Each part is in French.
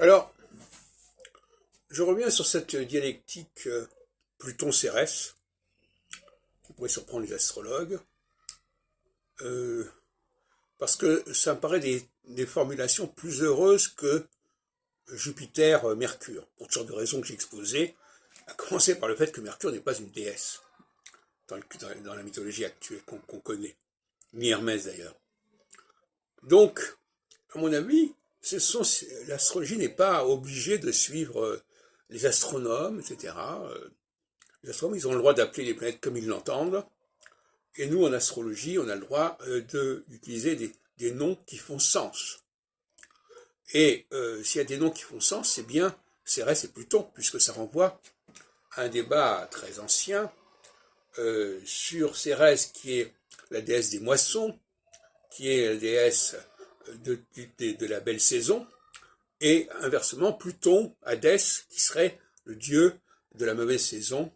Alors, je reviens sur cette dialectique Pluton-Cérès, qui pourrait surprendre les astrologues, parce que ça me paraît des formulations plus heureuses que Jupiter-Mercure, pour toutes sortes de raisons que j'ai exposées, à commencer par le fait que Mercure n'est pas une déesse, dans la mythologie actuelle qu'on connaît, ni Hermès d'ailleurs. Donc, à mon avis, l'astrologie n'est pas obligée de suivre les astronomes, etc. Les astronomes, ils ont le droit d'appeler les planètes comme ils l'entendent. Et nous, en astrologie, on a le droit d'utiliser des noms qui font sens. Et s'il y a des noms qui font sens, c'est bien Cérès et Pluton, puisque ça renvoie à un débat très ancien sur Cérès, qui est la déesse des moissons, qui est la déesse de la belle saison, et inversement Pluton, Hadès, qui serait le dieu de la mauvaise saison,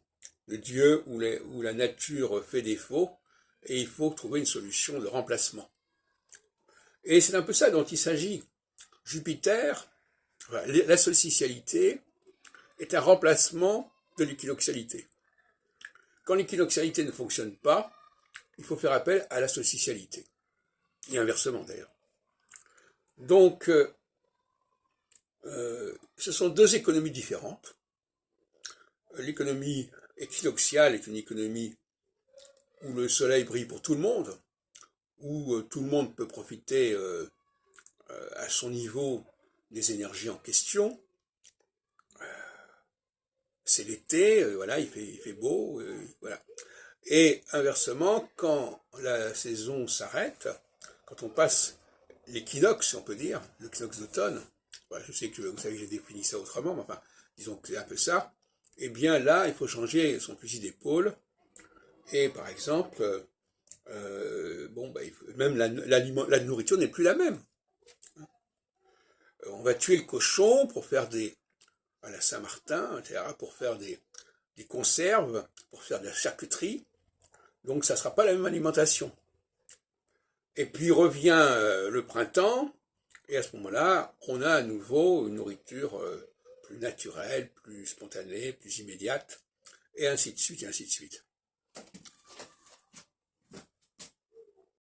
le dieu où la nature fait défaut, et il faut trouver une solution de remplacement. Et c'est un peu ça dont il s'agit. Jupiter, la solstitialité, est un remplacement de l'équinoxialité. Quand l'équinoxialité ne fonctionne pas, il faut faire appel à la solstitialité. Et inversement d'ailleurs. Donc, ce sont deux économies différentes. L'économie équinoxiale est une économie où le soleil brille pour tout le monde, où tout le monde peut profiter à son niveau des énergies en question. C'est l'été, voilà, il fait beau, voilà. Et inversement, quand la saison s'arrête, quand on passe l'équinoxe, on peut dire, l'équinoxe d'automne, voilà, je sais que vous savez que j'ai défini ça autrement, mais enfin, disons que c'est un peu ça, eh bien là, il faut changer son fusil d'épaule, et par exemple, même la nourriture n'est plus la même. On va tuer le cochon pour faire à la Saint-Martin, etc., pour faire des conserves, pour faire de la charcuterie, donc ça ne sera pas la même alimentation. Et puis revient le printemps, et à ce moment-là, on a à nouveau une nourriture plus naturelle, plus spontanée, plus immédiate, et ainsi de suite, et ainsi de suite.